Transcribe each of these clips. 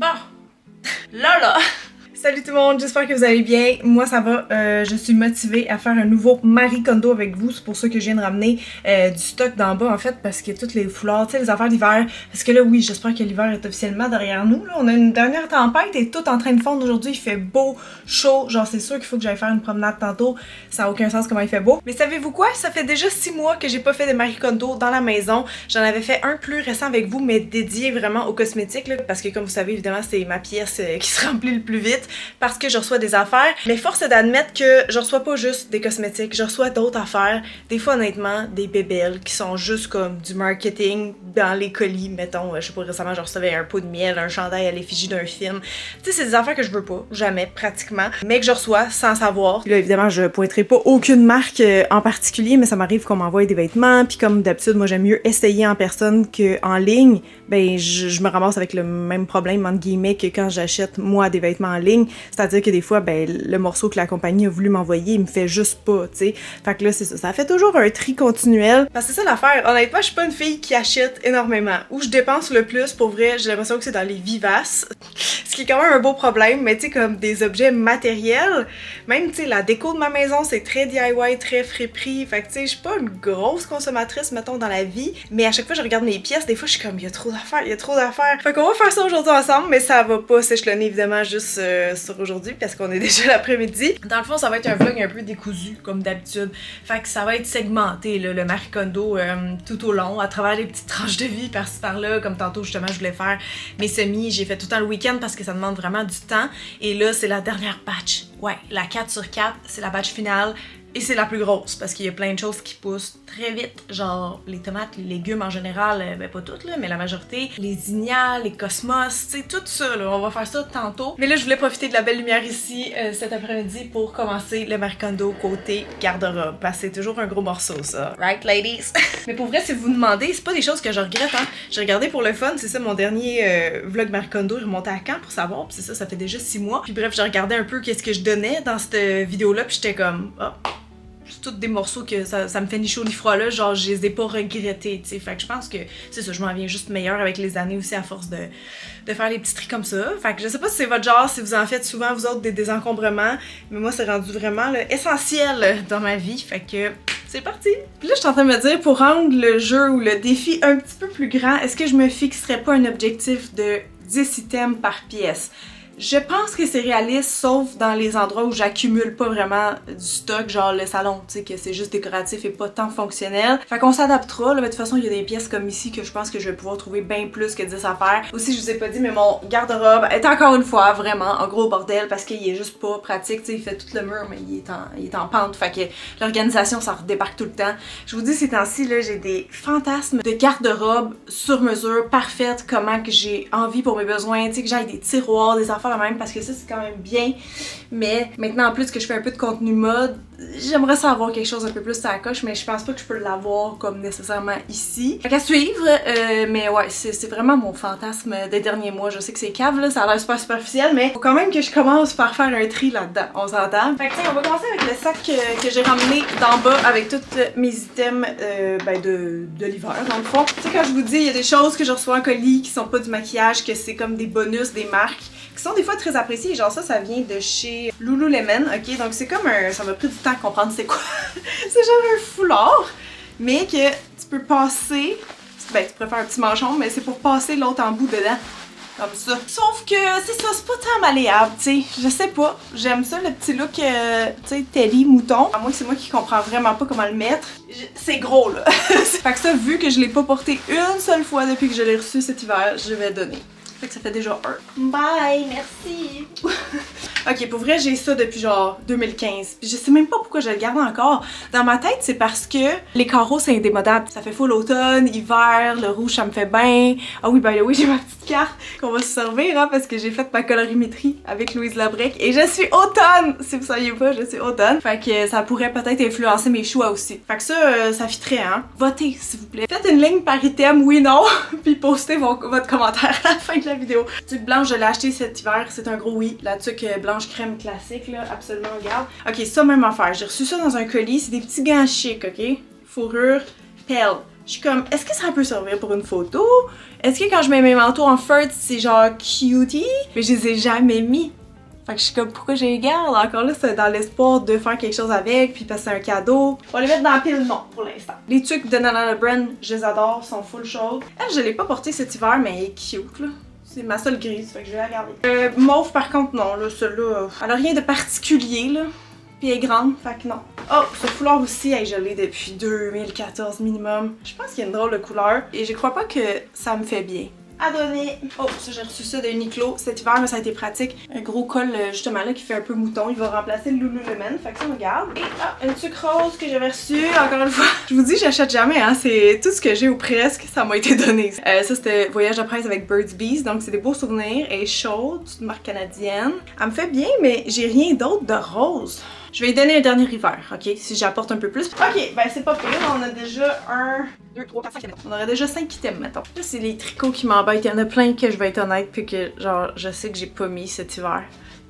Bon, là! Salut tout le monde, j'espère que vous allez bien. Moi ça va, je suis motivée à faire un nouveau Marie Kondo avec vous. C'est pour ça que je viens de ramener du stock d'en bas en fait, parce que toutes les foulards, tu sais, les affaires d'hiver. Parce que là oui, j'espère que l'hiver est officiellement derrière nous. Là, on a une dernière tempête et tout en train de fondre aujourd'hui. Il fait beau, chaud, genre c'est sûr qu'il faut que j'aille faire une promenade tantôt. Ça n'a aucun sens comment il fait beau. Mais savez-vous quoi? Ça fait déjà 6 mois que j'ai pas fait de Marie Kondo dans la maison. J'en avais fait un plus récent avec vous, mais dédié vraiment aux cosmétiques là, parce que comme vous savez, évidemment, c'est ma pièce qui se remplit le plus vite. Parce que je reçois des affaires, mais force est d'admettre que je reçois pas juste des cosmétiques, je reçois d'autres affaires, des fois honnêtement des bébelles qui sont juste comme du marketing dans les colis, mettons, je sais pas, récemment je recevais un pot de miel, un chandail à l'effigie d'un film, tu sais c'est des affaires que je veux pas, jamais pratiquement, mais que je reçois sans savoir. Puis là évidemment je pointerai pas aucune marque en particulier, mais ça m'arrive qu'on m'envoie des vêtements, puis comme d'habitude moi j'aime mieux essayer en personne qu'en ligne, ben je me ramasse avec le même problème entre guillemets que quand j'achète moi des vêtements en ligne. C'est-à-dire que des fois, ben, le morceau que la compagnie a voulu m'envoyer, il me fait juste pas, tu sais. Fait que là, c'est ça. Ça fait toujours un tri continuel. Parce que c'est ça l'affaire. Honnêtement, je suis pas une fille qui achète énormément. Où je dépense le plus, pour vrai, j'ai l'impression que c'est dans les vivaces. Ce qui est quand même un beau problème, mais tu sais, comme des objets matériels. Même, tu sais, la déco de ma maison, c'est très DIY, très friperie. Fait que, tu sais, je suis pas une grosse consommatrice, mettons, dans la vie. Mais à chaque fois que je regarde mes pièces, des fois, je suis comme, il y a trop d'affaires, il y a trop d'affaires. Fait qu'on va faire ça aujourd'hui ensemble, mais ça va pas s'échelonner, évidemment, juste sur aujourd'hui parce qu'on est déjà l'après-midi. Dans le fond, ça va être un vlog un peu décousu, comme d'habitude. Fait que ça va être segmenté, là, le Marie Kondo tout au long, à travers les petites tranches de vie par-ci par-là, comme tantôt justement je voulais faire mes semis. J'ai fait tout le temps le week-end parce que ça demande vraiment du temps. Et là, c'est la dernière batch. Ouais, la 4/4, c'est la batch finale. Et c'est la plus grosse parce qu'il y a plein de choses qui poussent très vite, genre les tomates, les légumes en général, ben pas toutes là, mais la majorité, les zinnias, les cosmos, tu sais, tout ça là, on va faire ça tantôt. Mais là, je voulais profiter de la belle lumière ici cet après-midi pour commencer le Marie Kondo côté garde-robe, parce que c'est toujours un gros morceau ça, right ladies? Mais pour vrai, si vous vous demandez, c'est pas des choses que je regrette, hein. J'ai regardé pour le fun, c'est ça mon dernier vlog Marie Kondo, il remontait à quand pour savoir, puis c'est ça, ça fait déjà 6 mois. Puis bref, j'ai regardé un peu qu'est-ce que je donnais dans cette vidéo-là, puis j'étais comme, oh. C'est tous des morceaux que ça me fait ni chaud ni froid là, genre je les ai pas regrettés, tu sais. Fait que je pense que c'est ça, je m'en viens juste meilleure avec les années aussi à force de faire les petits tris comme ça. Fait que je sais pas si c'est votre genre, si vous en faites souvent vous autres des désencombrements, mais moi c'est rendu vraiment essentiel dans ma vie, fait que c'est parti! Puis là je suis en train de me dire, pour rendre le jeu ou le défi un petit peu plus grand, est-ce que je me fixerais pas un objectif de 10 items par pièce? Je pense que c'est réaliste, sauf dans les endroits où j'accumule pas vraiment du stock, genre le salon, tu sais, que c'est juste décoratif et pas tant fonctionnel. Fait qu'on s'adaptera, là, mais de toute façon, il y a des pièces comme ici que je pense que je vais pouvoir trouver bien plus que 10 affaires. Aussi, je vous ai pas dit, mais mon garde-robe est encore une fois vraiment en gros bordel parce qu'il est juste pas pratique, tu sais, il fait tout le mur, mais il est en pente, fait que l'organisation, ça redébarque tout le temps. Je vous dis, ces temps-ci, là, j'ai des fantasmes de garde-robe sur mesure, parfaite, comment que j'ai envie pour mes besoins, tu sais, que j'aille des tiroirs, des affaires même parce que ça c'est quand même bien, mais maintenant en plus que je fais un peu de contenu mode, j'aimerais ça avoir quelque chose un peu plus à la coche, mais je pense pas que je peux l'avoir comme nécessairement ici. Fait qu'à suivre, mais ouais, c'est vraiment mon fantasme des derniers mois. Je sais que c'est cave là, ça a l'air super superficiel, mais faut quand même que je commence par faire un tri là-dedans, on s'entend. Fait que tiens, on va commencer avec le sac que j'ai ramené d'en bas avec tous mes items ben de l'hiver dans le fond. Tu sais, quand je vous dis, il y a des choses que je reçois en colis qui sont pas du maquillage, que c'est comme des bonus, des marques qui sont des fois très appréciés, genre ça vient de chez Lululemon, ok, donc c'est comme ça m'a pris du temps à comprendre c'est quoi, c'est genre un foulard, mais que tu peux passer, ben tu pourrais faire un petit manchon, mais c'est pour passer l'autre embout dedans, comme ça. Sauf que c'est ça, c'est pas tant malléable, tu sais, je sais pas, j'aime ça le petit look, tu sais, Teddy mouton, à moins que c'est moi qui comprends vraiment pas comment le mettre, c'est gros là, fait que ça, vu que je l'ai pas porté une seule fois depuis que je l'ai reçu cet hiver, je vais donner. Fait que ça fait déjà un. Bye, merci! Ok, pour vrai, j'ai ça depuis genre 2015. Puis je sais même pas pourquoi je le garde encore. Dans ma tête, c'est parce que les carreaux, c'est indémodable. Ça fait full automne, hiver, le rouge, ça me fait bien. Ah oui, ben oui, j'ai ma petite carte qu'on va se servir, hein, parce que j'ai fait ma colorimétrie avec Louise Labrec. Et je suis automne! Si vous saviez pas, je suis automne. Fait que ça pourrait peut-être influencer mes choix aussi. Fait que ça fitterait, hein. Votez, s'il vous plaît. Faites une ligne par item, oui, non. Puis postez votre commentaire à la fin de la vidéo. Tuque blanche, je l'ai acheté cet hiver, c'est un gros oui. La tuque blanche crème classique, là, absolument, regarde. Ok, ça, même affaire. J'ai reçu ça dans un colis, c'est des petits gants chics, ok? Fourrure, pelle. Je suis comme, est-ce que ça peut servir pour une photo? Est-ce que quand je mets mes manteaux en fur, c'est genre cutie? Mais je les ai jamais mis. Fait que je suis comme, pourquoi je les garde? Encore là, c'est dans l'espoir de faire quelque chose avec, puis passer un cadeau. On va les mettre dans la pile, non, pour l'instant. Les trucs de Nana Brand, je les adore, sont full chaudes. Elle, je l'ai pas portée cet hiver, mais elle est cute, là. C'est ma seule grise, fait que je vais la garder. Mauve, par contre, non, là, celle-là, elle a rien de particulier, là. Puis elle est grande, fait que non. Oh, ce foulard aussi, je l'ai depuis 2014 minimum. Je pense qu'il y a une drôle de couleur et je crois pas que ça me fait bien. À donner. Oh, ça j'ai reçu ça de Uniqlo cet hiver, mais ça a été pratique. Un gros col justement là qui fait un peu mouton. Il va remplacer le Lululemon, fait que ça on garde. Et une sucre rose que j'avais reçue, encore une fois. Je vous dis, j'achète jamais, hein. C'est tout ce que j'ai ou presque, ça m'a été donné. Ça c'était Voyage de presse avec Birds Bees, donc c'est des beaux souvenirs. Elle est chaude, c'est une marque canadienne. Elle me fait bien, mais j'ai rien d'autre de rose. Je vais lui donner un dernier hiver, ok? Si j'apporte un peu plus. Ok, ben c'est pas pire. On a déjà 1, 2, 3, 4, 5 items. On aurait déjà 5 items, mettons. Là, c'est les tricots qui m'embêtent. Il y en a plein que je vais être honnête, puis que genre, je sais que j'ai pas mis cet hiver.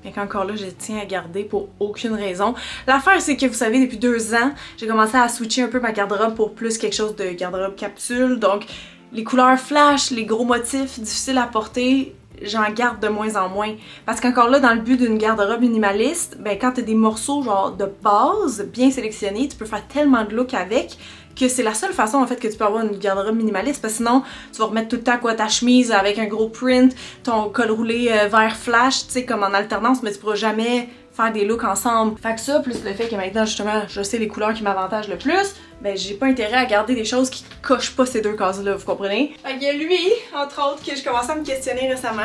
Mais qu'encore là, je tiens à garder pour aucune raison. L'affaire, c'est que vous savez, depuis 2 ans, j'ai commencé à switcher un peu ma garde-robe pour plus quelque chose de garde-robe capsule. Donc, les couleurs flash, les gros motifs difficiles à porter, j'en garde de moins en moins. Parce qu'encore là, dans le but d'une garde-robe minimaliste, ben quand t'as des morceaux genre de base bien sélectionnés, tu peux faire tellement de look avec que c'est la seule façon en fait que tu peux avoir une garde-robe minimaliste, parce que sinon tu vas remettre tout le temps quoi ta chemise avec un gros print, ton col roulé vert flash, tu sais, comme en alternance, mais tu pourras jamais faire des looks ensemble. Fait que ça, plus le fait que maintenant justement je sais les couleurs qui m'avantagent le plus, ben j'ai pas intérêt à garder des choses qui cochent pas ces deux cases-là, vous comprenez? Fait qu'il y a lui, entre autres, que je commençais à me questionner récemment.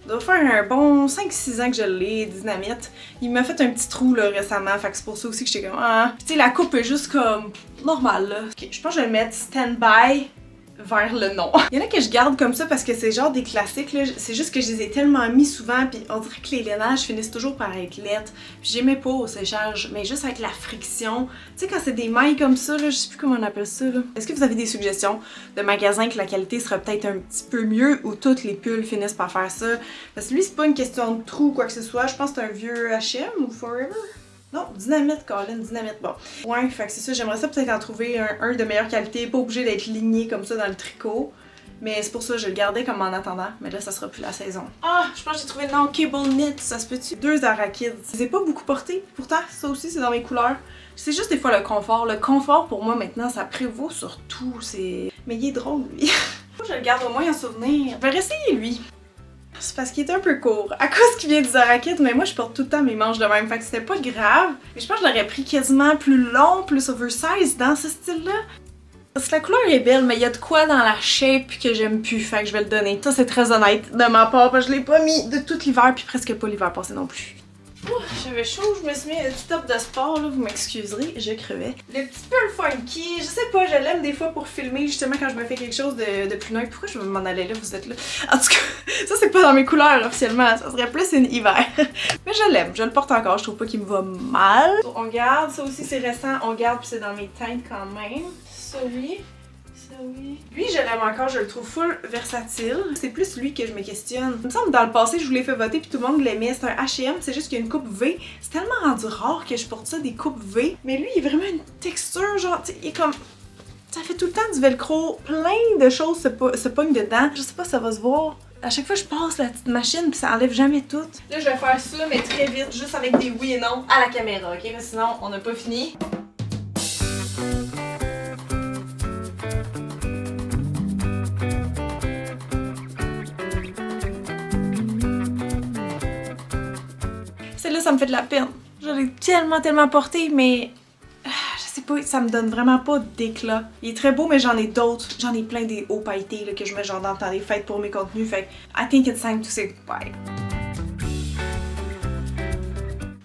Ça doit faire un bon 5-6 ans que je l'ai, Dynamite. Il m'a fait un petit trou là récemment, fait que c'est pour ça aussi que j'étais comme ah. Puis tu sais, la coupe est juste comme normale là. Ok, je pense que je vais le mettre stand-by vers le nom. Il y en a que je garde comme ça parce que c'est genre des classiques là, c'est juste que je les ai tellement mis souvent puis on dirait que les lainages finissent toujours par être lettres. Puis j'aimais pas au séchage, mais juste avec la friction. Tu sais quand c'est des mailles comme ça là, je sais plus comment on appelle ça là. Est-ce que vous avez des suggestions de magasins que la qualité sera peut-être un petit peu mieux ou toutes les pulls finissent par faire ça? Parce que lui c'est pas une question de trou ou quoi que ce soit, je pense que c'est un vieux H&M ou Forever. Non, Dynamite, Colin, Dynamite, bon. Ouais, fait que c'est ça, j'aimerais ça peut-être en trouver un de meilleure qualité, pas obligé d'être ligné comme ça dans le tricot. Mais c'est pour ça que je le gardais comme en attendant, mais là ça sera plus la saison. Ah, je pense que j'ai trouvé le nom Cable Knit, ça se peut-tu? 2 arachides. Je les ai pas beaucoup portés, pourtant ça aussi c'est dans mes couleurs. C'est juste des fois le confort. Le confort pour moi maintenant ça prévaut sur tout, c'est... Mais il est drôle lui. Je le garde au moins en souvenir. Je vais réessayer lui. C'est parce qu'il est un peu court, à cause qu'il vient des arachides, mais moi je porte tout le temps mes manches de même, fait que c'était pas grave. Mais je pense que je l'aurais pris quasiment plus long, plus oversize dans ce style-là. Parce que la couleur est belle, mais il y a de quoi dans la shape que j'aime plus, fait que je vais le donner. Ça c'est très honnête de ma part, parce que je l'ai pas mis de tout l'hiver, puis presque pas l'hiver passé non plus. J'avais chaud, je me suis mis un petit top de sport, là, vous m'excuserez, je crevais. Le petit pull funky, je sais pas, je l'aime des fois pour filmer justement quand je me fais quelque chose de plus neutre. Pourquoi je m'en allais là, vous êtes là? En tout cas, ça c'est pas dans mes couleurs officiellement, ça serait plus une hiver. Mais je l'aime, je le porte encore, je trouve pas qu'il me va mal. On garde, ça aussi c'est récent, on garde puis c'est dans mes teintes quand même. Ça oui. Oui. Lui, je l'aime encore, je le trouve full versatile. C'est plus lui que je me questionne. Il me semble que dans le passé, je vous l'ai fait voter puis tout le monde l'aimait. C'est un H&M, c'est juste qu'il y a une coupe V. C'est tellement rendu rare que je porte ça, des coupes V. Mais lui, il est vraiment une texture, genre, tu sais, il est comme... Ça fait tout le temps du velcro. Plein de choses se pognent dedans. Je sais pas si ça va se voir. À chaque fois, je passe la petite machine puis ça enlève jamais tout. Là, je vais faire ça, mais très vite, juste avec des oui et non à la caméra, ok? Mais sinon, on n'a pas fini. Celle-là, ça me fait de la peine. Je l'ai tellement porté, mais je sais pas, ça me donne vraiment pas d'éclat. Il est très beau, mais j'en ai d'autres. J'en ai plein des hauts pailletés là, que je mets genre dans le temps des fêtes pour mes contenus. Fait que I think it's time to say goodbye.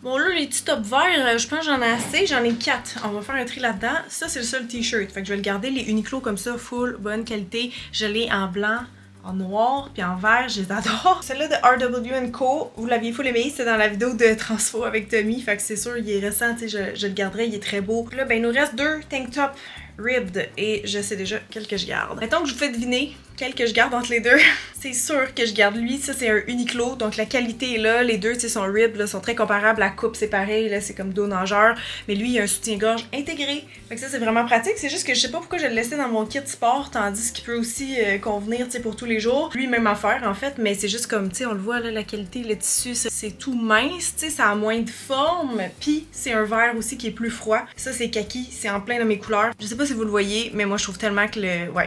Bon là, les petits tops verts, je pense que j'en ai assez. J'en ai 4. On va faire un tri là-dedans. Ça, c'est le seul t-shirt. Fait que je vais le garder. Les Uniqlo comme ça, full, bonne qualité. Je l'ai en blanc, en noir, puis en vert, je les adore. Celle-là de RW & Co, vous l'aviez full aimé, c'était dans la vidéo de Transfo avec Tommy, fait que c'est sûr, il est récent, tu sais, je le garderai, il est très beau. Là, ben, il nous reste 2 tank tops ribbed, et je sais déjà quel que je garde. Mettons que je vous fais deviner quel que je garde entre les deux? C'est sûr que je garde lui. Ça, c'est un Uniqlo. Donc, la qualité est là. Les deux, tu sais, son rib, là, sont très comparables. La coupe, c'est pareil. Là, c'est comme dos nageur. Mais lui, il a un soutien-gorge intégré. Fait que ça, c'est vraiment pratique. C'est juste que je sais pas pourquoi je le laissais dans mon kit sport. Tandis qu'il peut aussi convenir, tu sais, pour tous les jours. Lui, même affaire, en fait. Mais c'est juste comme, tu sais, on le voit, là, la qualité, le tissu, c'est tout mince. Tu sais, ça a moins de forme. Puis, c'est un vert aussi qui est plus froid. Ça, c'est kaki. C'est en plein dans mes couleurs. Je sais pas si vous le voyez, mais moi, je trouve tellement que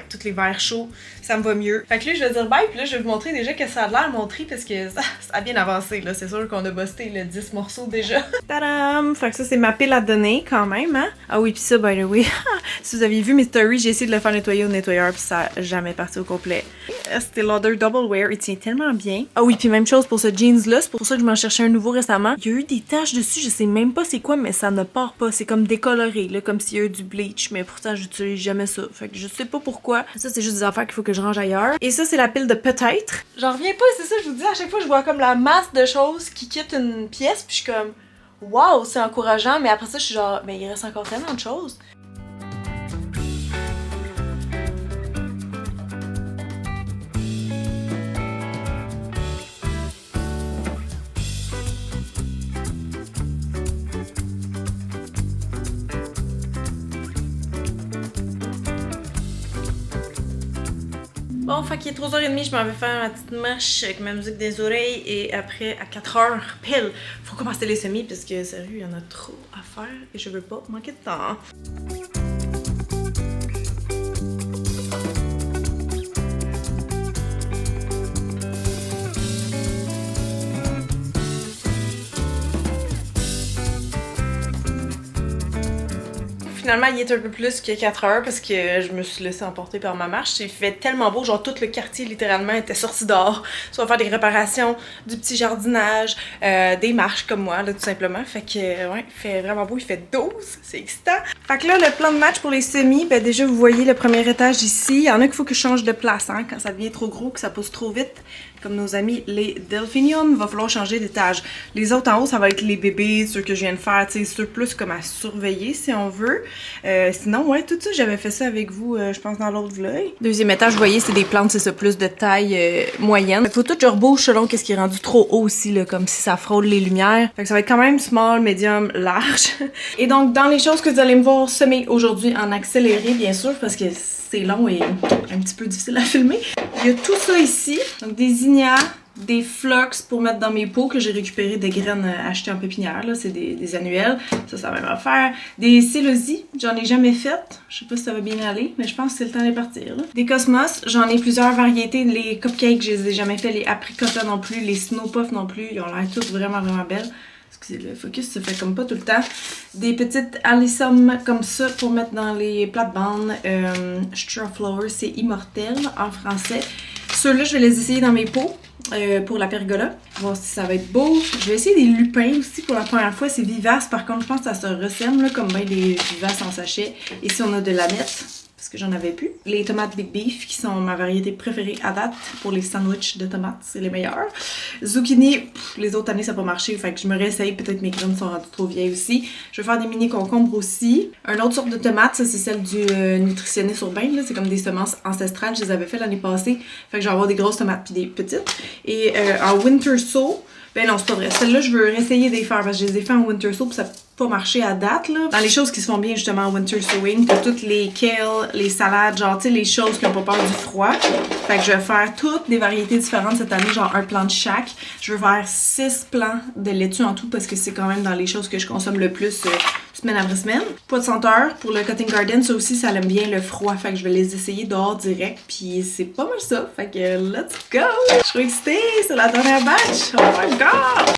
tous les verts chauds, ça me va mieux. Fait que là, je vais dire bye. Puis là, je vais vous montrer déjà que ça a l'air mon tri parce que ça a bien avancé, là. C'est sûr qu'on a busté le 10 morceaux déjà. Tadam! Fait que ça, c'est ma pile à donner quand même, hein? Ah oui, puis ça, by the way, si vous aviez vu mes stories, j'ai essayé de le faire nettoyer au nettoyeur puis ça a jamais parti au complet. C'était Lauder Double Wear, il tient tellement bien. Ah oui, puis même chose pour ce jeans-là, c'est pour ça que je m'en cherchais un nouveau récemment. Il y a eu des taches dessus, je sais même pas c'est quoi, mais ça ne part pas. C'est comme décoloré, là, comme s'il y a eu du bleach, mais pourtant, j'utilise jamais ça. Fait que je sais pas pourquoi. Ça, c'est juste des affaires qu'il faut que je range ailleurs. Et ça, c'est la pile de peut-être. J'en reviens pas, c'est ça, je vous dis, à chaque fois, je vois comme la masse de choses qui quittent une pièce, puis je suis comme, waouh, c'est encourageant, mais après ça, je suis genre, mais il reste encore tellement de choses. Bon, fait qu'il est 3h30, je m'en vais faire ma petite marche avec ma musique des oreilles et après, à 4h pile, faut commencer les semis parce que sérieux, il y en a trop à faire et je veux pas manquer de temps. Finalement, il est un peu plus que 4 heures parce que je me suis laissée emporter par ma marche. Il fait tellement beau, genre tout le quartier littéralement était sorti dehors. Soit faire des réparations, du petit jardinage, des marches comme moi, là, tout simplement. Fait que, ouais, il fait vraiment beau, il fait 12, c'est excitant. Fait que là, le plan de match pour les semis, ben déjà, vous voyez le premier étage ici. Il y en a qu'il faut que je change de place, hein, quand ça devient trop gros, que ça pousse trop vite. Comme nos amis les Delphinium, il va falloir changer d'étage. Les autres en haut, ça va être les bébés, ceux que je viens de faire, tu sais, ceux plus comme à surveiller si on veut. Sinon, ouais, tout ça, j'avais fait ça avec vous, je pense, dans l'autre vlog. Deuxième étage, vous voyez, c'est des plantes, c'est ça, plus de taille moyenne. Faut tout que je rebouche selon qu'est-ce qui est rendu trop haut aussi, là, comme si ça frôle les lumières. Fait que ça va être quand même small, medium, large. Et donc, dans les choses que vous allez me voir semer aujourd'hui en accéléré, bien sûr, parce que c'est long et un petit peu difficile à filmer. Il y a tout ça ici, donc des ignas, des flux pour mettre dans mes pots que j'ai récupéré des graines achetées en pépinière, là, c'est des annuels, ça va même faire. Des célosis, j'en ai jamais fait, je sais pas si ça va bien aller, mais je pense que c'est le temps de partir, là. Des cosmos, j'en ai plusieurs variétés, les cupcakes, je les ai jamais fait, les apricotas non plus, les snow puffs non plus, ils ont l'air toutes vraiment belles. Excusez, le focus se fait comme pas tout le temps. Des petites alyssum comme ça pour mettre dans les plates-bandes. Straw Flower, c'est immortel en français. Ceux-là, je vais les essayer dans mes pots pour la pergola. Voir si ça va être beau. Je vais essayer des lupins aussi pour la première fois. C'est vivace, par contre, je pense que ça se ressemble là, comme bien des vivaces en sachet. Ici, on a de la mette, parce que j'en avais plus. Les tomates Big Beef, qui sont ma variété préférée à date pour les sandwichs de tomates, c'est les meilleurs. Zucchini, les autres années ça n'a pas marché, fait que je me réessaye, peut-être mes graines sont rendues trop vieilles aussi. Je vais faire des mini concombres aussi. Une autre sorte de tomate, ça c'est celle du nutritionniste urbain, là, c'est comme des semences ancestrales, je les avais fait l'année passée, fait que je vais avoir des grosses tomates puis des petites. Et en Winter Sow, ben non, c'est pas vrai. Celle-là, je veux essayer de les faire parce que je les ai fait en Winter Sow puis ça n'a pas marché à date, là. Dans les choses qui se font bien, justement, en Winter Sowing, t'as toutes les kale, les salades, genre, tu sais, les choses qui n'ont pas peur du froid. Fait que je vais faire toutes des variétés différentes cette année, genre un plant de chaque. Je veux faire 6 plants de laitue en tout parce que c'est quand même dans les choses que je consomme le plus semaine après semaine. Poids de senteur pour le Cutting Garden, ça aussi, ça aime bien le froid. Fait que je vais les essayer dehors direct. Puis c'est pas mal ça. Fait que let's go! Je suis excitée! C'est la dernière batch! Oh my god!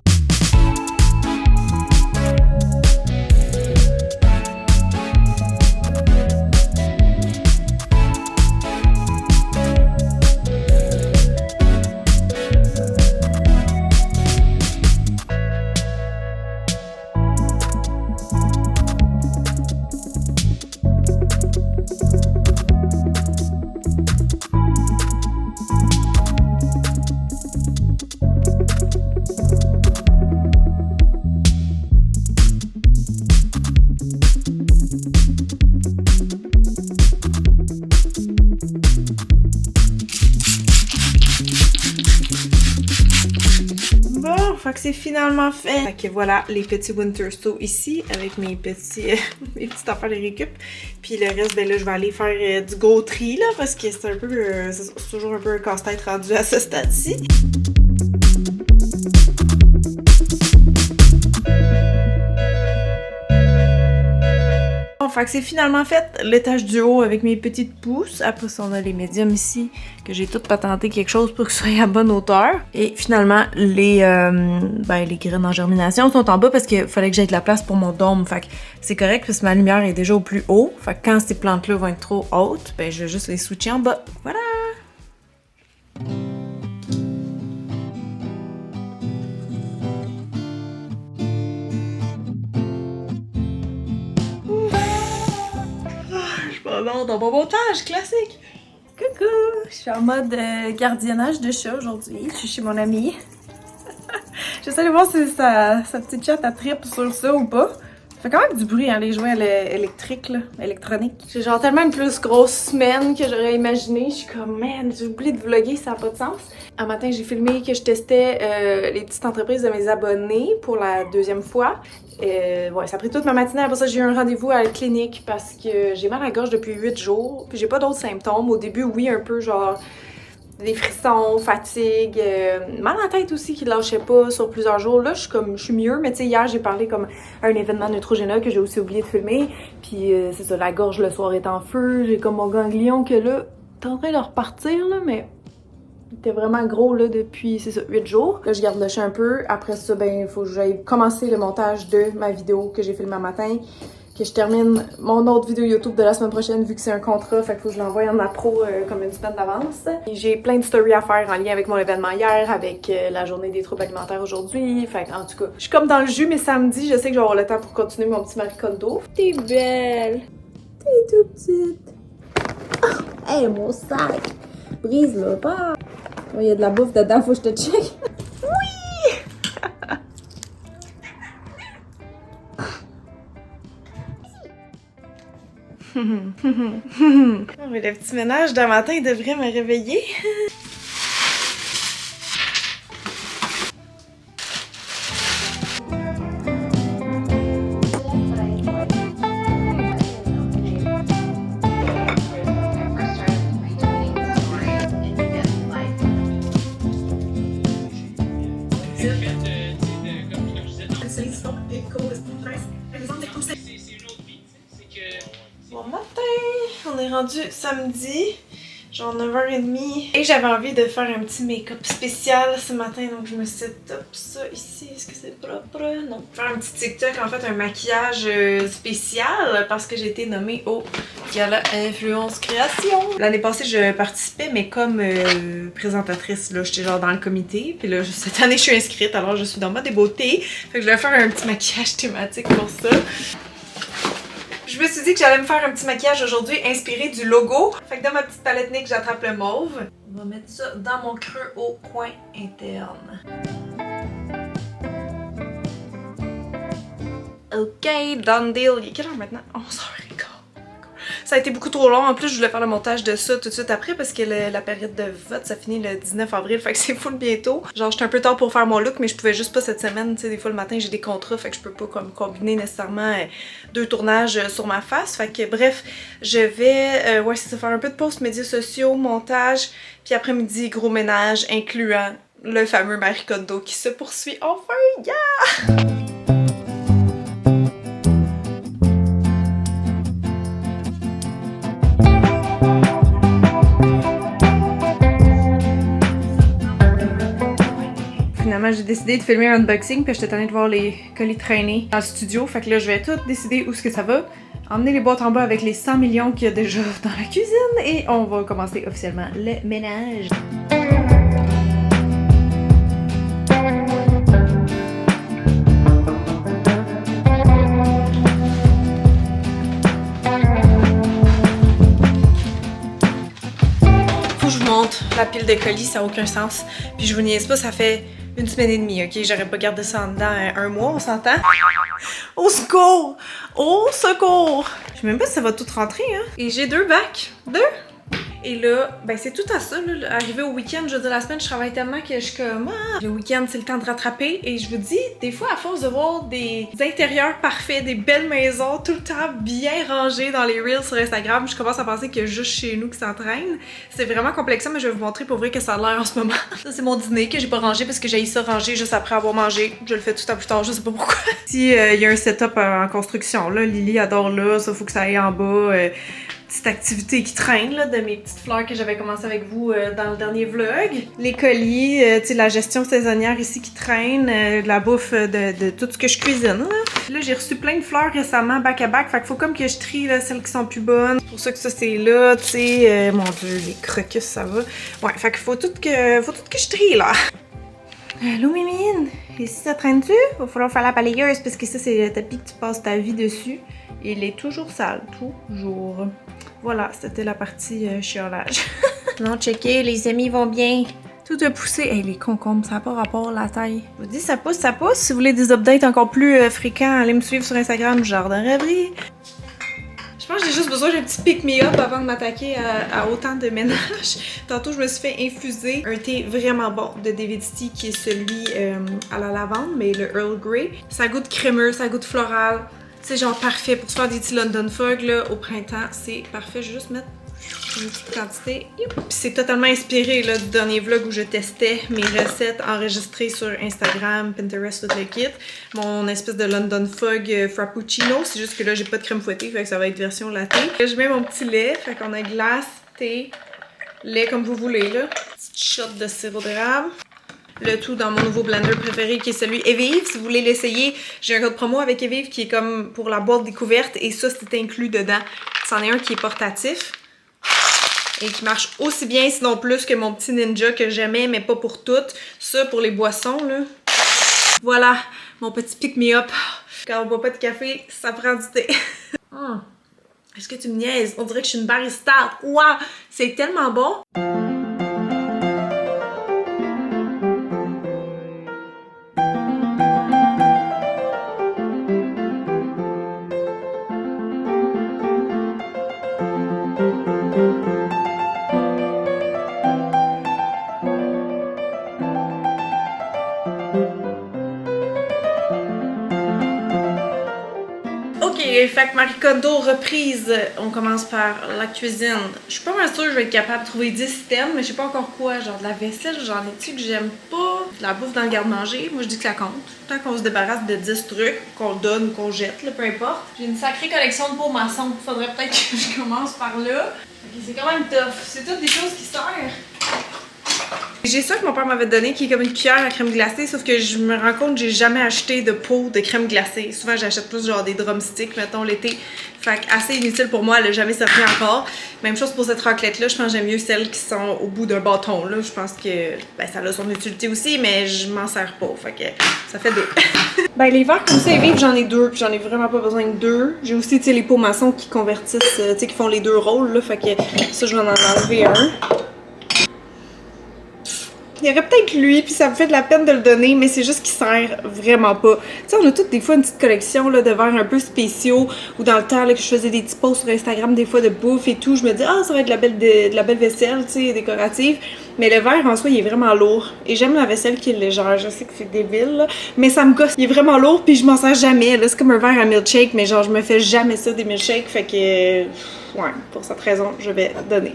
Fait que c'est finalement fait. Fait que voilà les petits winter stow ici avec mes petits mes petites affaires de récup. Puis le reste, ben là, je vais aller faire du gros tri là parce que c'est un peu c'est toujours un peu un casse-tête rendu à ce stade-ci. Fait que c'est finalement fait l'étage du haut avec mes petites pousses. Après ça, on a les médiums ici, que j'ai toutes patenté quelque chose pour que ce soit à bonne hauteur. Et finalement, les graines en germination sont en bas parce qu'il fallait que j'aie de la place pour mon dôme. Fait que c'est correct parce que ma lumière est déjà au plus haut. Fait que quand ces plantes-là vont être trop hautes, ben je vais juste les switcher en bas. Voilà! Dans mon montage classique. Coucou! Je suis en mode gardiennage de chat aujourd'hui. Je suis chez mon amie. J'essaie de voir si sa petite chatte a trip sur ça ou pas. Ça fait quand même du bruit, hein, les jouets électriques, là, électroniques. J'ai genre tellement une plus grosse semaine que j'aurais imaginé. Je suis comme, man, j'ai oublié de vlogger, ça n'a pas de sens. Un matin, j'ai filmé que je testais les petites entreprises de mes abonnés pour la deuxième fois. Ouais, ça a pris toute ma matinée. Après ça, j'ai eu un rendez-vous à la clinique parce que j'ai mal à la gorge depuis 8 jours. Puis j'ai pas d'autres symptômes. Au début, oui, un peu genre des frissons, fatigue, mal à la tête aussi qui lâchait pas sur plusieurs jours. Là, je suis mieux, mais tu sais, hier, j'ai parlé comme à un événement Neutrogena que j'ai aussi oublié de filmer. Puis c'est ça, la gorge le soir est en feu. J'ai comme mon ganglion que là, t'es en train de repartir, là, mais il était vraiment gros là depuis, c'est ça, 8 jours. Là, je garde le chat un peu. Après ça, ben, il faut que j'aille commencer le montage de ma vidéo que j'ai filmée un matin. Que je termine mon autre vidéo YouTube de la semaine prochaine vu que c'est un contrat. Fait qu'il faut que je l'envoie en appro comme une semaine d'avance. J'ai plein de stories à faire en lien avec mon événement hier, avec la journée des troubles alimentaires aujourd'hui. Fait en tout cas, je suis comme dans le jus, mais samedi, je sais que je vais avoir le temps pour continuer mon petit Marie Kondo. T'es belle! T'es tout petite! Oh, hey, mon sac! Brise-le pas! Il y a de la bouffe dedans, faut que je te check. Oui! Mais le petit ménage d'un matin devrait me réveiller. Bon matin, on est rendu samedi, genre 9h30 et j'avais envie de faire un petit make-up spécial ce matin, donc je me suis dit top ça ici, est-ce que c'est propre? Non. Faire un petit TikTok, en fait un maquillage spécial parce que j'ai été nommée au Gala Influence Création. L'année passée je participais mais comme présentatrice, là j'étais genre dans le comité, puis là cette année je suis inscrite alors je suis dans mode beauté, fait que je vais faire un petit maquillage thématique pour ça. Je me suis dit que j'allais me faire un petit maquillage aujourd'hui inspiré du logo. Fait que dans ma petite palette NYX, j'attrape le mauve. On va mettre ça dans mon creux au coin interne. Ok, done deal. Il est quelle heure maintenant? 11h15. Ça a été beaucoup trop long. En plus, je voulais faire le montage de ça tout de suite après parce que la période de vote, ça finit le 19 avril. Fait que c'est full bientôt. Genre, j'étais un peu tard pour faire mon look, mais je pouvais juste pas cette semaine. Tu sais, des fois, le matin, j'ai des contrats. Fait que je peux pas comme combiner nécessairement 2 tournages sur ma face. Fait que bref, je vais ouais, c'est ça, faire un peu de post médias sociaux, montage. Puis après-midi, gros ménage, incluant le fameux Marie Kondo qui se poursuit enfin. Yeah! Finalement, j'ai décidé de filmer un unboxing puis j'étais tannée de voir les colis traîner dans le studio. Fait que là, je vais tout décider où est-ce que ça va. Emmener les boîtes en bas avec les 100 millions qu'il y a déjà dans la cuisine et on va commencer officiellement le ménage. Faut que je vous montre la pile de colis, ça n'a aucun sens. Puis je vous niaise pas, ça fait 1 semaine et demie, ok? J'aurais pas gardé ça en dedans 1 mois, on s'entend? Au secours! Au secours! Je sais même pas si ça va tout rentrer, hein? Et j'ai 2 bacs. 2! Et là, ben c'est tout à ça, là. Arrivé au week-end, je veux dire, la semaine, je travaille tellement que je suis comme, ah, le week-end, c'est le temps de rattraper. Et je vous dis, des fois, à force de voir des intérieurs parfaits, des belles maisons, tout le temps bien rangées dans les reels sur Instagram, je commence à penser qu'il y a juste chez nous qui s'entraîne. C'est vraiment complexant, mais je vais vous montrer pour vrai que ça a l'air en ce moment. Ça, c'est mon dîner que j'ai pas rangé parce que j'ai ça ranger juste après avoir mangé. Je le fais tout à plus tard, je sais pas pourquoi. Si, il y a un setup en construction, là, Lily adore là, ça faut que ça aille en bas. Petite activité qui traîne là, de mes petites fleurs que j'avais commencé avec vous dans le dernier vlog. Les colis, tu sais, la gestion saisonnière ici qui traîne, de la bouffe de tout ce que je cuisine. Là, j'ai reçu plein de fleurs récemment, back à back, fait qu'il faut comme que je trie là, celles qui sont plus bonnes. C'est pour ça que ça c'est là, tu sais, mon dieu, les crocus ça va. Ouais, fait qu'il faut tout que je trie là. Allô Mimine, ici ça traîne-tu? Va falloir faire la balayeuse parce que ça c'est le tapis que tu passes ta vie dessus. Il est toujours sale, toujours. Voilà, c'était la partie chiolage. Non, checkez, les amis vont bien. Tout a poussé. Hey, les concombres, ça n'a pas rapport à la taille. Je vous dis, ça pousse, ça pousse. Si vous voulez des updates encore plus fréquents, allez me suivre sur Instagram, Jardin Rêverie. Je pense que j'ai juste besoin d'un petit pick-me-up avant de m'attaquer à autant de ménage. Tantôt, je me suis fait infuser un thé vraiment bon de David Tea qui est celui à la lavande, mais le Earl Grey. Ça goûte crémeux, ça goûte floral. C'est genre parfait pour se faire des petits London Fog là, au printemps. C'est parfait. Je vais juste mettre une petite quantité. Puis c'est totalement inspiré là, du dernier vlog où je testais mes recettes enregistrées sur Instagram, Pinterest, tout le kit. Mon espèce de London Fog Frappuccino. C'est juste que là, j'ai pas de crème fouettée, fait que ça va être version latte. Là, je mets mon petit lait. Fait qu'on a glace, thé, lait comme vous voulez là. Petite shot de sirop d'érable. Le tout dans mon nouveau blender préféré qui est celui Evive. Si vous voulez l'essayer, j'ai un code promo avec Evive qui est comme pour la boîte découverte et ça c'est inclus dedans. C'en est un qui est portatif et qui marche aussi bien sinon plus que mon petit Ninja que j'aimais mais pas pour toutes. Ça pour les boissons là. Voilà mon petit pick-me-up. Quand on boit pas de café, ça prend du thé. Est-ce que tu me niaises? On dirait que je suis une barista. Waouh! C'est tellement bon! Fait que Marie Kondo reprise, on commence par la cuisine. Je suis pas mal sûre que je vais être capable de trouver 10 items, mais je sais pas encore quoi. Genre de la vaisselle, j'en ai-tu que j'aime pas? De la bouffe dans le garde-manger, moi je dis que ça compte. Tant qu'on se débarrasse de 10 trucs, qu'on donne ou qu'on jette, là, peu importe. J'ai une sacrée collection de pots maçons. Faudrait peut-être que je commence par là. C'est quand même tough. C'est toutes des choses qui servent. J'ai ça que mon père m'avait donné qui est comme une cuillère à crème glacée, sauf que je me rends compte que j'ai jamais acheté de pot de crème glacée. Souvent j'achète plus genre des drumsticks, mettons l'été. Fait que assez inutile pour moi, elle a jamais servi encore. Même chose pour cette raclette là, je pense que j'aime mieux celles qui sont au bout d'un bâton là. Je pense que ben, ça a son utilité aussi, mais je m'en sers pas. Fait que ça fait deux. Ben les verres comme ça, ils vivent, j'en ai deux, puis j'en ai vraiment pas besoin de deux. J'ai aussi tu sais les pots maçons qui convertissent, tu sais qui font les deux rôles là. Fait que ça je vais en enlever un. Il y aurait peut-être lui, puis ça me fait de la peine de le donner, mais c'est juste qu'il sert vraiment pas. Tu sais, on a toutes des fois une petite collection là, de verres un peu spéciaux, ou dans le temps là, que je faisais des petits posts sur Instagram des fois de bouffe et tout, je me dis ah ça va être de la belle vaisselle, tu sais, décorative. Mais le verre en soi il est vraiment lourd. Et j'aime la vaisselle qui est légère, je sais que c'est débile, là, mais ça me gosse. Il est vraiment lourd, puis je m'en sers jamais. C'est comme un verre à milkshake, mais genre je me fais jamais ça des milkshakes, fait que ouais, pour cette raison, je vais donner.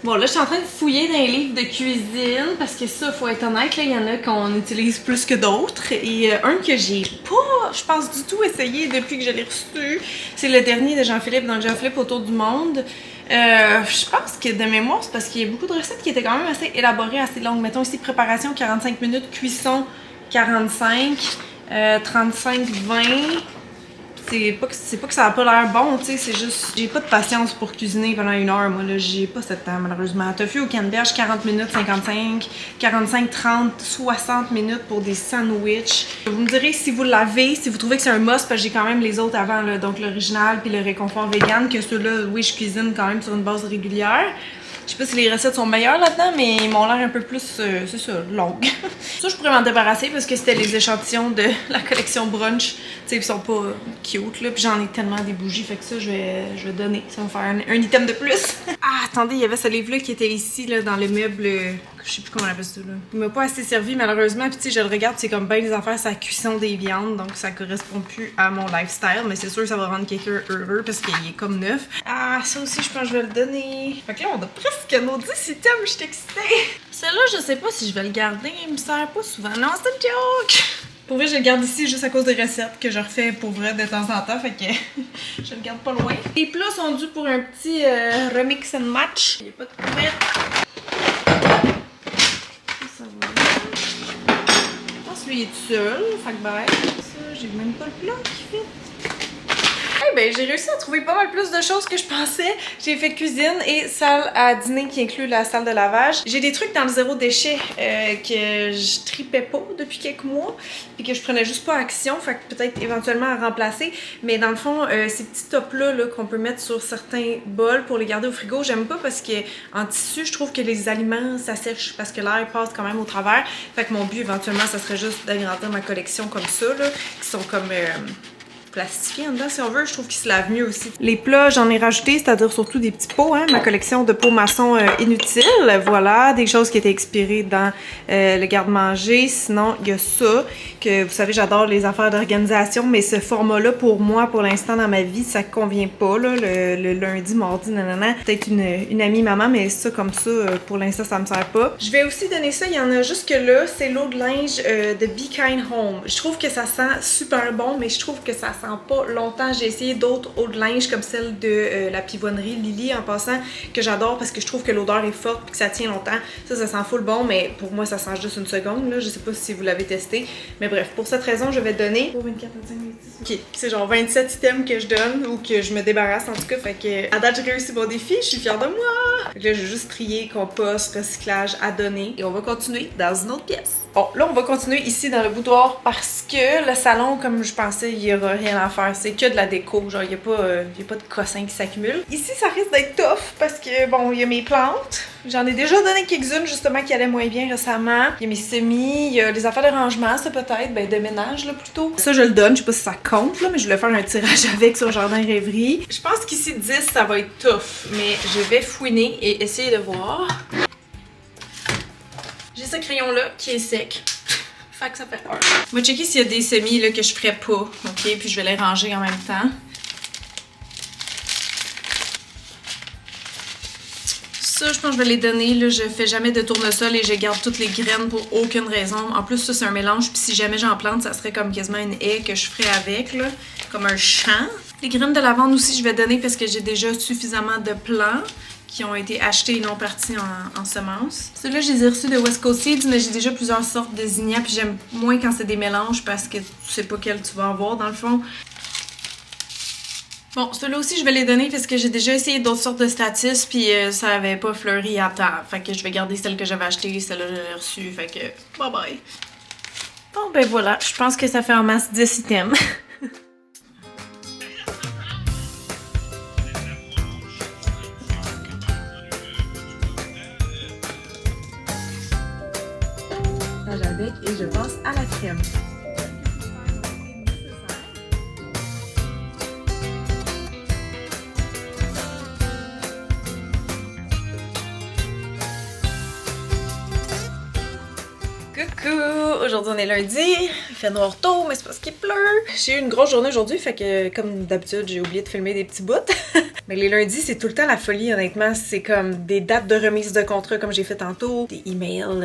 Bon, là, je suis en train de fouiller dans les livres de cuisine parce que ça, faut être honnête, là, il y en a qu'on utilise plus que d'autres. Et un que j'ai pas, je pense, du tout essayé depuis que je l'ai reçu, c'est le dernier de Jean-Philippe, donc Jean-Philippe Autour du monde. Je pense que de mémoire, c'est parce qu'il y a beaucoup de recettes qui étaient quand même assez élaborées, assez longues. Mettons ici, préparation 45 minutes, cuisson 45, 35-20. C'est pas que ça a pas l'air bon, tu sais, c'est juste... J'ai pas de patience pour cuisiner pendant une heure, moi, là, j'ai pas ce temps, malheureusement. Tofu au canneberge, 40 minutes, 55, 45, 30, 60 minutes pour des sandwichs. Vous me direz si vous l'avez, si vous trouvez que c'est un must, parce que j'ai quand même les autres avant, là, donc l'original puis le réconfort vegan, que ceux-là, oui, je cuisine quand même sur une base régulière. Je sais pas si les recettes sont meilleures là-dedans, mais ils m'ont l'air un peu plus, c'est ça, longues. Ça, je pourrais m'en débarrasser parce que c'était les échantillons de la collection brunch. Tu sais, ils sont pas cute, là. Puis j'en ai tellement des bougies, fait que ça, je vais donner. Ça va me faire un item de plus. Ah, attendez, il y avait ce livre-là qui était ici, là, dans le meuble. Je sais plus comment on appelle ça, là. Il m'a pas assez servi, malheureusement. Puis tu sais, je le regarde, c'est comme bien les affaires, c'est la cuisson des viandes. Donc ça correspond plus à mon lifestyle. Mais c'est sûr que ça va rendre quelqu'un heureux parce qu'il est comme neuf. Ah, ça aussi, je pense que je vais le donner. Fait que là, on a presque nos 10 items. Je suis excitée. Celle-là, je sais pas si je vais le garder. Il me sert pas souvent. Non, c'est une joke! Pour vrai, je le garde ici juste à cause des recettes que je refais pour vrai de temps en temps, fait que je le garde pas loin. Les plats sont dus pour un petit remix and match. Il n'y a pas de couvercle. Ça va. Je pense que lui il est tout seul, fait que bye. Ça, j'ai même pas le plat qui fait. Eh ben, j'ai réussi à trouver pas mal plus de choses que je pensais. J'ai fait cuisine et salle à dîner qui inclut la salle de lavage. J'ai des trucs dans le zéro déchet que je tripais pas depuis quelques mois puis que je prenais juste pas action, fait que peut-être éventuellement à remplacer. Mais dans le fond, ces petits tops-là qu'on peut mettre sur certains bols pour les garder au frigo, j'aime pas parce que en tissu, je trouve que les aliments s'assèchent parce que l'air passe quand même au travers. Fait que mon but éventuellement, ça serait juste d'agrandir ma collection comme ça, là, qui sont comme... plastifié en dedans si on veut, je trouve qu'il se lave mieux aussi. Les plats, j'en ai rajouté, c'est-à-dire surtout des petits pots, hein, ma collection de pots maçons inutiles, voilà, des choses qui étaient expirées dans le garde-manger. Sinon, il y a ça, que vous savez, j'adore les affaires d'organisation, mais ce format-là, pour moi, pour l'instant dans ma vie, ça convient pas, là, le lundi, mardi, nanana. Peut-être une amie maman, mais ça, comme ça, pour l'instant, ça me sert pas. Je vais aussi donner ça, il y en a jusque là, c'est l'eau de linge de Be Kind Home. Je trouve que ça sent super bon, mais je trouve que ça sent pas longtemps. J'ai essayé d'autres eaux de linge comme celle de la pivoinerie Lily en passant, que j'adore parce que je trouve que l'odeur est forte et que ça tient longtemps. Ça sent full bon, mais pour moi ça sent juste une seconde, là. Je sais pas si vous l'avez testé, mais bref, pour cette raison je vais donner 24, 25, 26. Ok, c'est genre 27 items que je donne ou que je me débarrasse en tout cas, fait que à date j'ai réussi mon défi, je suis fière de moi. Fait que là j'ai juste trié, compost, recyclage à donner et on va continuer dans une autre pièce. Bon, là, on va continuer ici dans le boudoir parce que le salon, comme je pensais, il y aura rien à faire. C'est que de la déco. Genre, il n'y a pas de cossins qui s'accumulent. Ici, ça risque d'être tough parce que, bon, il y a mes plantes. J'en ai déjà donné quelques-unes, justement, qui allaient moins bien récemment. Il y a mes semis, il y a les affaires de rangement, ça peut-être, ben de ménage, là, plutôt. Ça, je le donne. Je sais pas si ça compte, là, mais je voulais faire un tirage avec sur Jardin Rêverie. Je pense qu'ici, 10, ça va être tough. Mais je vais fouiner et essayer de voir. J'ai ce crayon-là qui est sec. Fait que ça fait peur. On va checker s'il y a des semis là, que je ferais pas. Ok, puis je vais les ranger en même temps. Ça, je pense que je vais les donner. Là, je fais jamais de tournesol et je garde toutes les graines pour aucune raison. En plus, ça, c'est un mélange. Puis si jamais j'en plante, ça serait comme quasiment une haie que je ferais avec, là, comme un champ. Les graines de lavande aussi, je vais donner parce que j'ai déjà suffisamment de plants qui ont été achetés et non partis en semences. Ceux-là, je les ai reçus de West Coast Seeds, mais j'ai déjà plusieurs sortes de zinnias, puis j'aime moins quand c'est des mélanges parce que tu sais pas quel tu vas avoir dans le fond. Bon, ceux-là aussi, je vais les donner parce que j'ai déjà essayé d'autres sortes de status, puis ça avait pas fleuri à temps. Fait que je vais garder celle que j'avais achetée, celle-là, je l'ai reçue, fait que bye bye. Bon, ben voilà, je pense que ça fait en masse 10 items. Avec et je passe à la crème. Coucou! Aujourd'hui on est lundi, il fait noir tôt, mais c'est parce qu'il pleut. J'ai eu une grosse journée aujourd'hui, fait que comme d'habitude j'ai oublié de filmer des petits bouts. Mais les lundis c'est tout le temps la folie honnêtement, c'est comme des dates de remise de contrat comme j'ai fait tantôt, des emails, en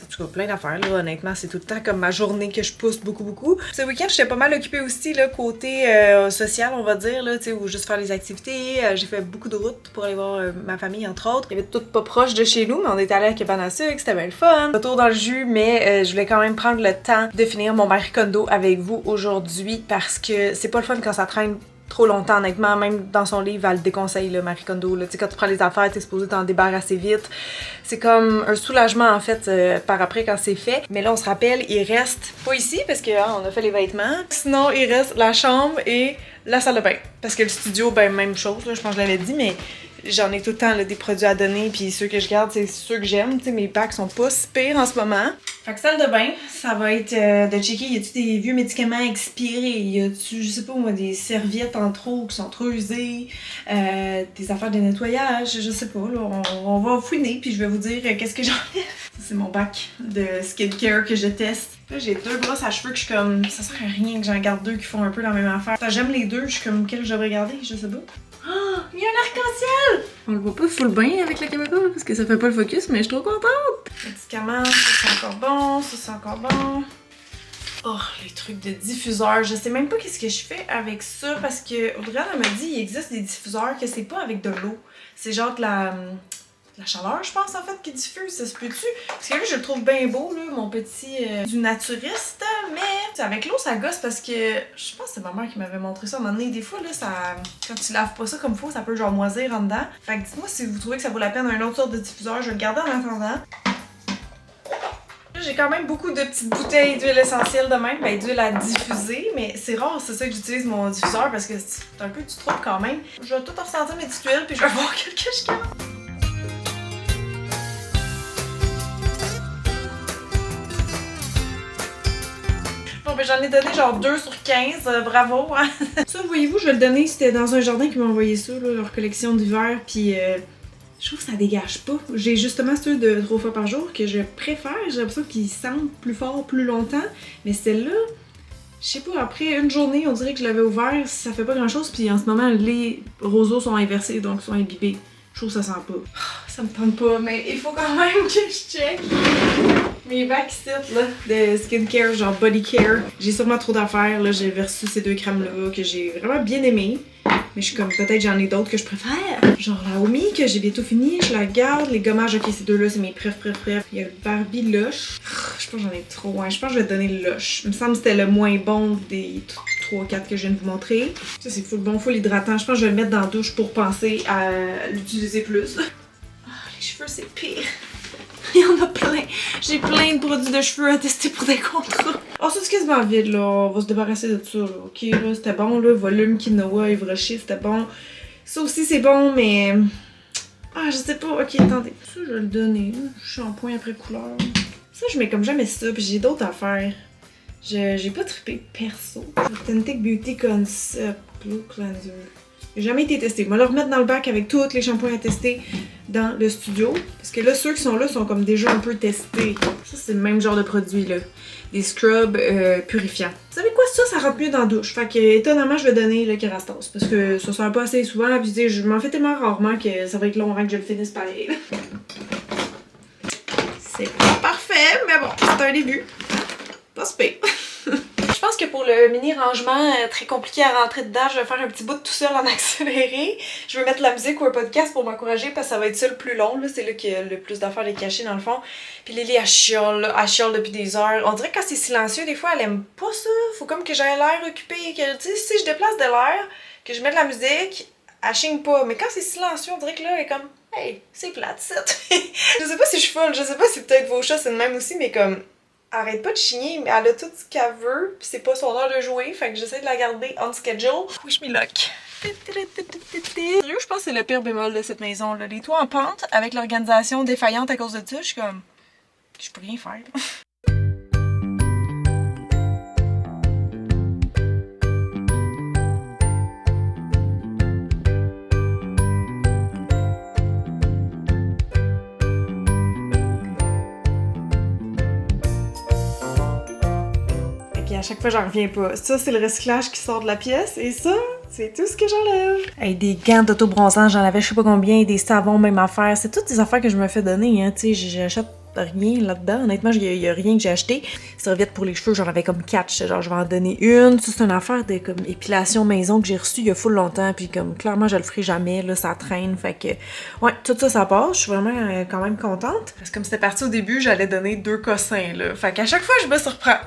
tout cas plein d'affaires là, honnêtement c'est tout le temps comme ma journée que je pousse beaucoup. Ce week-end j'étais pas mal occupée aussi là, côté social on va dire, là, tu sais, ou juste faire les activités, j'ai fait beaucoup de routes pour aller voir ma famille entre autres. Il y avait tout pas proche de chez nous, mais on est allé à Cabane à Sucre, c'était bien le fun. Retour dans le jus, mais je voulais quand même prendre le temps de finir mon Marie Kondo avec vous aujourd'hui parce que c'est pas le fun quand ça traîne trop longtemps, honnêtement. Même dans son livre, elle le déconseille, le Marie Kondo. Tu sais, quand tu prends les affaires, t'es supposé t'en débarrasser vite. C'est comme un soulagement, en fait, par après quand c'est fait. Mais là, on se rappelle, il reste pas ici parce que hein, on a fait les vêtements. Sinon, il reste la chambre et la salle de bain. Parce que le studio, ben, même chose, là, je pense que je l'avais dit, mais J'en ai tout le temps là, des produits à donner, puis ceux que je garde, c'est ceux que j'aime. Tu sais, mes packs sont pas si pires en ce moment. Fait que salle de bain, ça va être de checker, y a-tu des vieux médicaments expirés, y a-tu, je sais pas moi, des serviettes en trop qui sont trop usées, des affaires de nettoyage, je sais pas, là, on va fouiner, puis je vais vous dire qu'est-ce que j'enlève. Ça, c'est mon bac de skincare que je teste. Là, j'ai 2 brosses à cheveux que je suis comme, ça sert à rien que j'en garde 2 qui font un peu la même affaire. J'aime les 2, je suis comme, quel je devrais garder, je sais pas. Oh, il y a un arc-en-ciel! On le voit pas full bien avec la caméra parce que ça fait pas le focus, mais je suis trop contente! Médicaments, ça c'est encore bon, ça c'est encore bon. Oh, les trucs de diffuseurs, je sais même pas qu'est-ce que je fais avec ça parce que Audrey elle m'a dit il existe des diffuseurs que c'est pas avec de l'eau. C'est genre de la chaleur, je pense, en fait, qui diffuse, ça se peut-tu? Parce que là, je le trouve bien beau, là, mon petit du naturiste, mais avec l'eau, ça gosse parce que je pense que c'est ma mère qui m'avait montré ça à un moment donné. Des fois, là, ça, quand tu laves pas ça comme faut, ça peut genre moisir en dedans. Fait que dites-moi si vous trouvez que ça vaut la peine un autre sorte de diffuseur, je vais le garder en attendant. Là, j'ai quand même beaucoup de petites bouteilles d'huile essentielle de même, ben d'huile à diffuser, mais c'est rare, c'est ça que j'utilise mon diffuseur parce que c'est un peu du trouble quand même. Je vais tout ressentir mes petites huiles puis je vais voir quel que je garde. Bon, ben j'en ai donné genre 2 sur 15, bravo! Hein? Ça, voyez-vous, je vais le donner, c'était dans un jardin qui m'a envoyé ça, là, leur collection d'hiver, puis je trouve que ça dégage pas. J'ai justement ceux de 3 fois par jour que je préfère, j'ai l'impression qu'ils sentent plus fort, plus longtemps, mais celle-là, je sais pas, après une journée, on dirait que je l'avais ouvert, ça fait pas grand-chose, puis en ce moment, les roseaux sont inversés, donc sont imbibés. Je trouve que ça sent pas. Ça me tente pas, mais il faut quand même que je check mes bacs ici, là, de skincare, genre body care. J'ai sûrement trop d'affaires, là, j'ai reçu ces 2 crèmes-là que j'ai vraiment bien aimées. Mais je suis comme, peut-être j'en ai d'autres que je préfère. Genre la Omi, que j'ai bientôt fini, je la garde. Les gommages, ok, ces 2-là, c'est mes préf. Il y a le Barbie Lush. Je pense que j'en ai trop, hein. Je pense que je vais donner le Lush. Il me semble que c'était le moins bon des 3-4 que je viens de vous montrer. Ça, c'est full bon, full hydratant. Je pense que je vais le mettre dans la douche pour penser à l'utiliser plus. Ah, les cheveux, c'est pire. Il y en a plein. J'ai plein de produits de cheveux à tester pour des contrats. Oh, ça, c'est quasiment vide, là. On va se débarrasser de ça, là. Ok, là, c'était bon, là. Volume, quinoa, Yves Rocher, c'était bon. Ça aussi, c'est bon, mais... Ah, je sais pas. Ok, attendez. Ça, je vais le donner. Shampoing après couleur. Ça, je mets comme jamais ça, puis j'ai d'autres affaires. J'ai pas trippé perso. Authentic Beauty Concept Glow Cleanser. J'ai jamais été testé. Je vais le remettre dans le bac avec tous les shampoings à tester dans le studio. Parce que là, ceux qui sont là sont comme déjà un peu testés. Ça, c'est le même genre de produit, là. Des scrubs purifiants. Vous savez quoi? Ça rentre mieux dans la douche. Fait que, étonnamment, je vais donner le Kerastase. Parce que ça sert pas assez souvent. Puis, je m'en fais tellement rarement que ça va être long avant que je le finisse pareil. C'est pas parfait, mais bon, c'est un début. Pas super. Je pense que pour le mini rangement très compliqué à rentrer dedans, je vais faire un petit bout tout seul en accéléré. Je vais mettre la musique ou un podcast pour m'encourager parce que ça va être ça le plus long. C'est là qu'il y a le plus d'affaires les cachées dans le fond. Puis Lily, elle chiale depuis des heures. On dirait que quand c'est silencieux, des fois, elle aime pas ça. Faut comme que j'aie l'air occupé. Que, tu sais, si je déplace de l'air, que je mets de la musique, elle chigne pas. Mais quand c'est silencieux, on dirait que là, elle est comme... Hey, c'est plate, ça. Je sais pas si je suis folle, je sais pas si peut-être vos chats c'est le même aussi, mais comme... Arrête pas de chigner, mais elle a tout ce qu'elle veut, pis c'est pas son heure de jouer, fait que j'essaie de la garder on schedule. Wish me luck. Sérieux, je pense que c'est le pire bémol de cette maison, là. Les toits en pente, avec l'organisation défaillante à cause de ça, je suis comme... Je peux rien faire. À chaque fois, j'en reviens pas. Ça, c'est le recyclage qui sort de la pièce. Et ça, c'est tout ce que j'enlève. Hey, des gants d'auto-bronzant, j'en avais je sais pas combien. Des savons, même affaire. C'est toutes des affaires que je me fais donner. Hein. Tu sais, j'achète rien là-dedans. Honnêtement, il y a rien que j'ai acheté. Serviettes pour les cheveux, j'en avais comme 4. Genre, je vais en donner une. Ça, c'est une affaire de comme épilation maison que j'ai reçue il y a full longtemps. Puis comme, clairement, je le ferai jamais. Là, ça traîne. Fait que, ouais, tout ça, ça passe. Je suis vraiment quand même contente. Parce que comme c'était parti au début, j'allais donner 2 cossins, là. Fait qu'à chaque fois, je me surprends.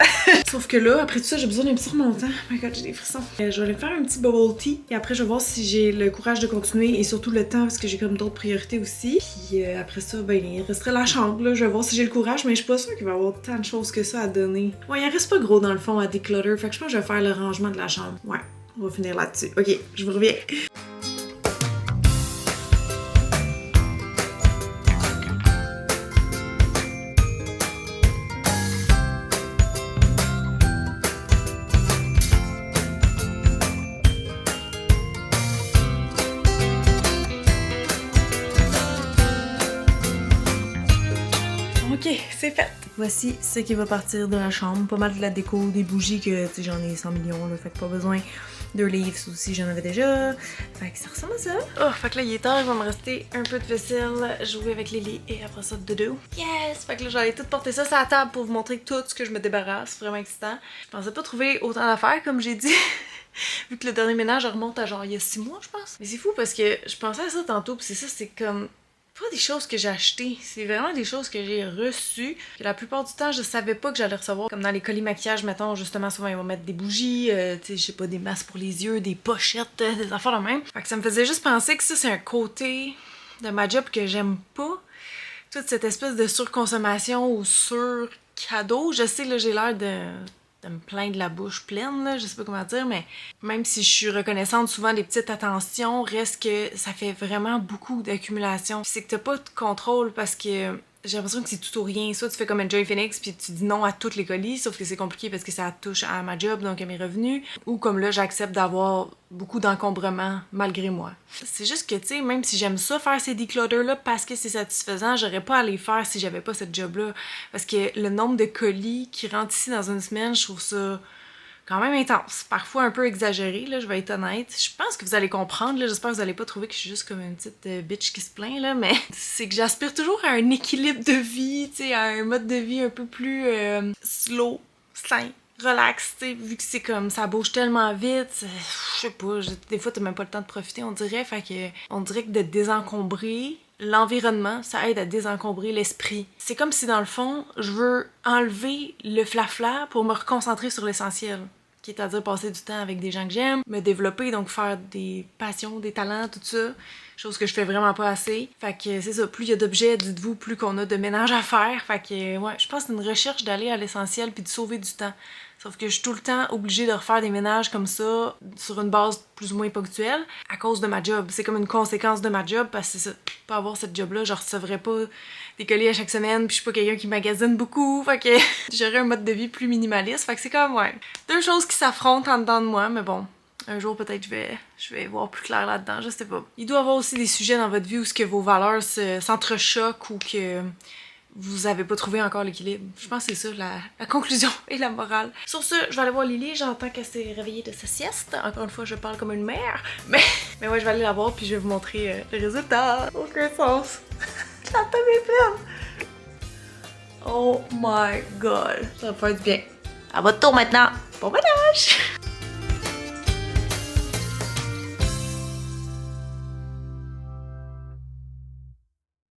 Sauf que là, après tout ça, j'ai besoin d'un petit remontant. Oh my god, j'ai des frissons. Je vais aller faire un petit bubble tea. Et après, je vais voir si j'ai le courage de continuer. Et surtout le temps, parce que j'ai comme d'autres priorités aussi. Puis après ça, ben, il resterait la chambre, là. Je vais voir si j'ai le courage, mais je suis pas sûre qu'il va y avoir tant de choses que ça à donner. Ouais, il en reste pas gros dans le fond à déclutter. Fait que je pense que je vais faire le rangement de la chambre. Ouais, on va finir là-dessus. Ok, je vous reviens. c'est fait. Voici ce qui va partir de la chambre. Pas mal de la déco, des bougies que, tu sais, j'en ai 100 millions, là, fait que pas besoin de livres aussi, j'en avais déjà. Fait que ça ressemble à ça. Oh, fait que là, il est tard, il va me rester un peu de vaisselle, jouer avec Lily et après ça, dodo. Yes! Fait que là, j'allais tout porter ça sur la table pour vous montrer tout ce que je me débarrasse. Vraiment excitant. Je pensais pas trouver autant d'affaires, comme j'ai dit. Vu que le dernier ménage remonte à genre il y a 6 mois, je pense. Mais c'est fou parce que je pensais à ça tantôt, pis c'est ça, c'est comme pas des choses que j'ai achetées, c'est vraiment des choses que j'ai reçues. Que la plupart du temps, je savais pas que j'allais recevoir. Comme dans les colis maquillage, mettons, justement, souvent ils vont mettre des bougies, tu sais, je sais pas, des masques pour les yeux, des pochettes, des affaires de même. Fait que ça me faisait juste penser que ça, c'est un côté de ma job que j'aime pas. Toute cette espèce de surconsommation ou sur-cadeau. Je sais, là, j'ai l'air de me plaindre la bouche pleine, là, je sais pas comment dire, mais même si je suis reconnaissante souvent des petites attentions, reste que ça fait vraiment beaucoup d'accumulation. C'est que t'as pas de contrôle parce que j'ai l'impression que c'est tout ou rien. Soit tu fais comme Enjoy Phoenix puis tu dis non à toutes les colis, sauf que c'est compliqué parce que ça touche à ma job, donc à mes revenus. Ou comme là, j'accepte d'avoir beaucoup d'encombrements malgré moi. C'est juste que, tu sais, même si j'aime ça faire ces declutters-là parce que c'est satisfaisant, j'aurais pas à les faire si j'avais pas cette job-là. Parce que le nombre de colis qui rentrent ici dans une semaine, je trouve ça quand même intense. Parfois un peu exagéré, là, je vais être honnête. Je pense que vous allez comprendre, là. J'espère que vous allez pas trouver que je suis juste comme une petite bitch qui se plaint, là, mais c'est que j'aspire toujours à un équilibre de vie, tu sais, à un mode de vie un peu plus slow, sain, relax, tu sais, vu que c'est comme, ça bouge tellement vite, je sais pas, des fois t'as même pas le temps de profiter, on dirait, fait que, on dirait que de désencombrer l'environnement, ça aide à désencombrer l'esprit. C'est comme si dans le fond, je veux enlever le flafla pour me reconcentrer sur l'essentiel, qui est à dire passer du temps avec des gens que j'aime, me développer, donc faire des passions, des talents, tout ça, chose que je fais vraiment pas assez. Fait que c'est ça, plus il y a d'objets, dites-vous, plus qu'on a de ménage à faire. Fait que ouais, je pense que c'est une recherche d'aller à l'essentiel puis de sauver du temps. Sauf que je suis tout le temps obligée de refaire des ménages comme ça, sur une base plus ou moins ponctuelle, à cause de ma job. C'est comme une conséquence de ma job, parce que c'est ça, pas avoir cette job-là, je recevrais pas des colis à chaque semaine, puis je suis pas quelqu'un qui magasine beaucoup, fait que j'aurais un mode de vie plus minimaliste, fait que c'est comme, ouais, deux choses qui s'affrontent en dedans de moi, mais bon, un jour peut-être je vais voir plus clair là-dedans, je sais pas. Il doit y avoir aussi des sujets dans votre vie où ce que vos valeurs s'entrechoquent ou que vous avez pas trouvé encore l'équilibre. Je pense que c'est ça la conclusion et la morale. Sur ce, je vais aller voir Lily, j'entends qu'elle s'est réveillée de sa sieste. Encore une fois, je parle comme une mère. Mais ouais, je vais aller la voir puis je vais vous montrer le résultat. Aucun sens. La tête est pleine. Oh my god. Ça va faire du bien. À votre tour maintenant. Bon ménage!